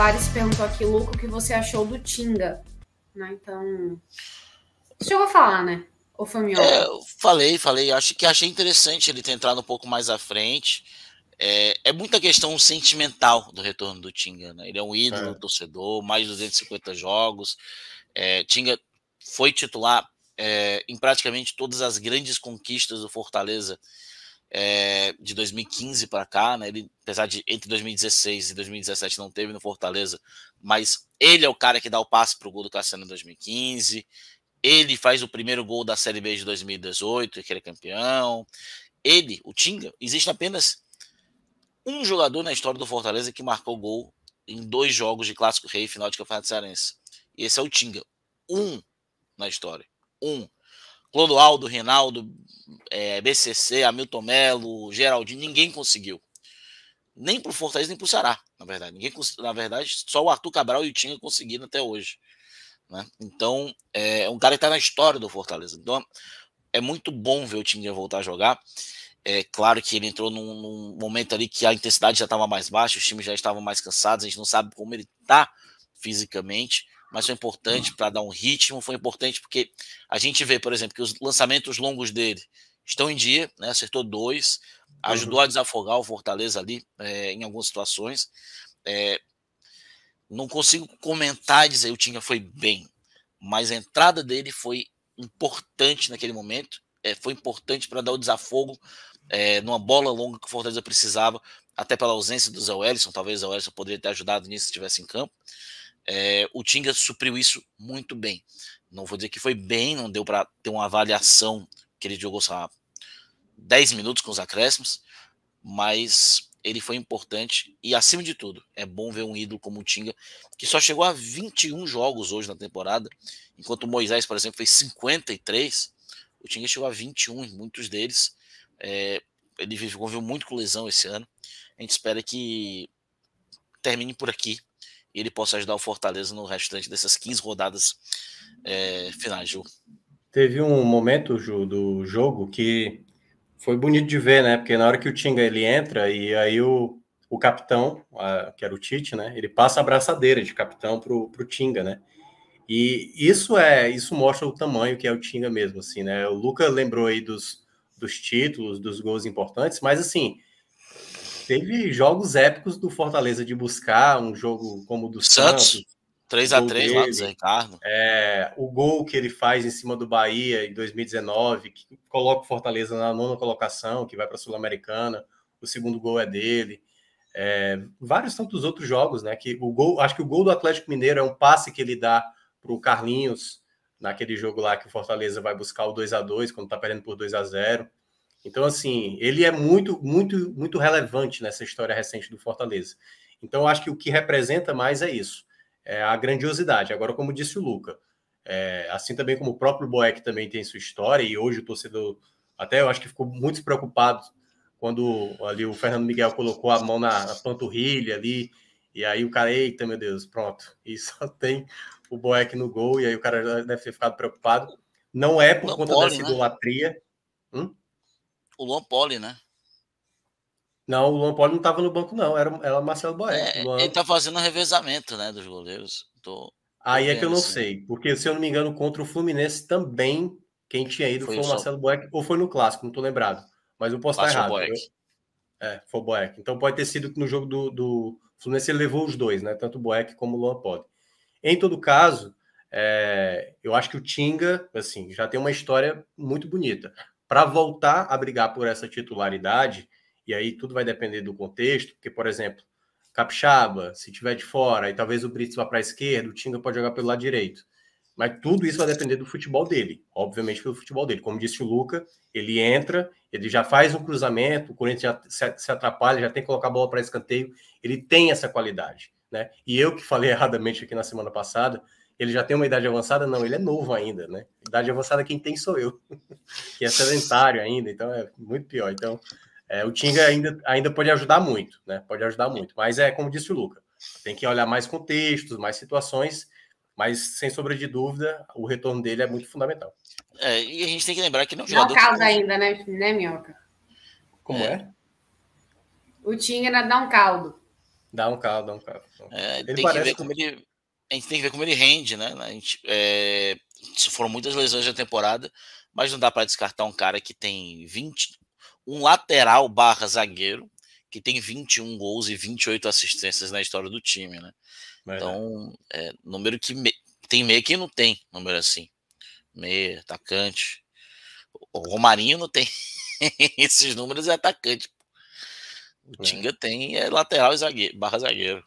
Ares perguntou aqui, Luca, o que você achou do Tinga? Né? Então, você chegou a falar, né? Ou foi minhoca? Eu falei. Achei interessante ele ter entrado um pouco mais à frente. É muita questão sentimental do retorno do Tinga, né? Ele é um ídolo, torcedor, mais de 250 jogos. Tinga foi titular em praticamente todas as grandes conquistas do Fortaleza de 2015 para cá, né? Ele, apesar de entre 2016 e 2017 não teve no Fortaleza, mas ele é o cara que dá o passe para o gol do Cassiano em 2015. Ele faz o primeiro gol da Série B de 2018, que ele é campeão. O Tinga, existe apenas um jogador na história do Fortaleza que marcou gol em 2 jogos de Clássico Rei e final de Campeonato Cearense. E esse é o Tinga. Na história. Clodoaldo, Reinaldo, BCC, Hamilton Melo, Geraldinho, ninguém conseguiu. Nem pro Fortaleza, nem pro Ceará, na verdade. Na verdade, só o Arthur Cabral e o Tinga conseguiram até hoje. Né? Então, é um cara que tá na história do Fortaleza. Então, é muito bom ver o Tinga voltar a jogar. É claro que ele entrou num momento ali que a intensidade já estava mais baixa, os times já estavam mais cansados, a gente não sabe como ele está fisicamente, mas foi importante para dar um ritmo, foi importante porque a gente vê, por exemplo, que os lançamentos longos dele estão em dia, né? Acertou 2, ajudou a desafogar o Fortaleza ali em algumas situações. Não consigo comentar e dizer o Tinga foi bem, mas a entrada dele foi importante naquele momento, foi importante para dar o desafogo numa bola longa que o Fortaleza precisava, até pela ausência do Zé Wellison. Talvez o Zé Wellison poderia ter ajudado nisso se estivesse em campo. O Tinga supriu isso muito bem. Não vou dizer que foi bem, não deu para ter uma avaliação que ele jogou só 10 minutos com os acréscimos, mas ele foi importante e, acima de tudo, é bom ver um ídolo como o Tinga, que só chegou a 21 jogos hoje na temporada, enquanto o Moisés, por exemplo, fez 53, o Tinga chegou a 21 em muitos deles. Ele viveu muito com lesão esse ano. A gente espera que termine por aqui e ele possa ajudar o Fortaleza no restante dessas 15 rodadas finais, Ju. Teve um momento, Ju, do jogo que foi bonito de ver, né? Porque na hora que o Tinga ele entra e aí o capitão, que era o Tite, né? Ele passa a abraçadeira de capitão pro Tinga, né? E isso mostra o tamanho que é o Tinga mesmo, assim, né? O Luca lembrou aí dos títulos, dos gols importantes, mas assim, teve jogos épicos do Fortaleza de buscar um jogo como o do Santos 3-3 lá do Zé Ricardo. O gol que ele faz em cima do Bahia em 2019, que coloca o Fortaleza na 9ª colocação, que vai para a Sul-Americana, o segundo gol é dele. Vários tantos outros jogos, né? Que acho que o gol do Atlético Mineiro é um passe que ele dá para o Carlinhos naquele jogo lá que o Fortaleza vai buscar o 2-2 quando está perdendo por 2-0. Então, assim, ele é muito, muito, muito relevante nessa história recente do Fortaleza. Então, eu acho que o que representa mais é isso, a grandiosidade. Agora, como disse o Luca, assim também como o próprio Boeck também tem sua história, e hoje o torcedor, até eu acho que ficou muito preocupado quando ali o Fernando Miguel colocou a mão na panturrilha ali, e aí o cara, eita, meu Deus, pronto. E só tem o Boeck no gol, e aí o cara deve ter ficado preocupado. Não é por conta dessa idolatria. O Luan Poli, né? Não, o Luan Poli não estava no banco, não. Era Marcelo Boeck. Ele tá fazendo um revezamento, né, dos goleiros. Aí é que eu não sei, porque se eu não me engano, contra o Fluminense também, quem tinha ido foi o Marcelo Boeck, ou foi no Clássico, não tô lembrado. Mas eu posso estar errado. Foi o Boeck. Então pode ter sido que no jogo do Fluminense ele levou os dois, né? Tanto o Boeck como o Luan Poli. Em todo caso, eu acho que o Tinga, assim, já tem uma história muito bonita. Para voltar a brigar por essa titularidade, e aí tudo vai depender do contexto, porque, por exemplo, Capixaba, se tiver de fora, e talvez o Brits vá para a esquerda, o Tinga pode jogar pelo lado direito. Mas tudo isso vai depender do futebol dele, obviamente pelo futebol dele. Como disse o Luca, ele entra, ele já faz um cruzamento, o Corinthians já se atrapalha, já tem que colocar a bola para escanteio, ele tem essa qualidade, né? E eu que falei erradamente aqui na semana passada, ele já tem uma idade avançada? Não, ele é novo ainda, né? Idade avançada quem tem sou eu, que é sedentário ainda, então é muito pior. Então, o Tinga ainda pode ajudar muito, né? Pode ajudar muito. Mas como disse o Luca, tem que olhar mais contextos, mais situações, mas sem sombra de dúvida, o retorno dele é muito fundamental. E a gente tem que lembrar que não é um jogador. Dá um caldo ainda, né, Minhoca? Como é? O Tinga ainda dá um caldo. Dá um carro. Tem que ver como ele... A gente tem que ver como ele rende, né? Foram muitas lesões na temporada, mas não dá para descartar um cara que tem um lateral / zagueiro, que tem 21 gols e 28 assistências na história do time, né? Então, número que tem meia que não tem, número assim. Meia, atacante. O Romarinho não tem esses números, é atacante. O Tinga tem lateral e zagueiro / zagueiro.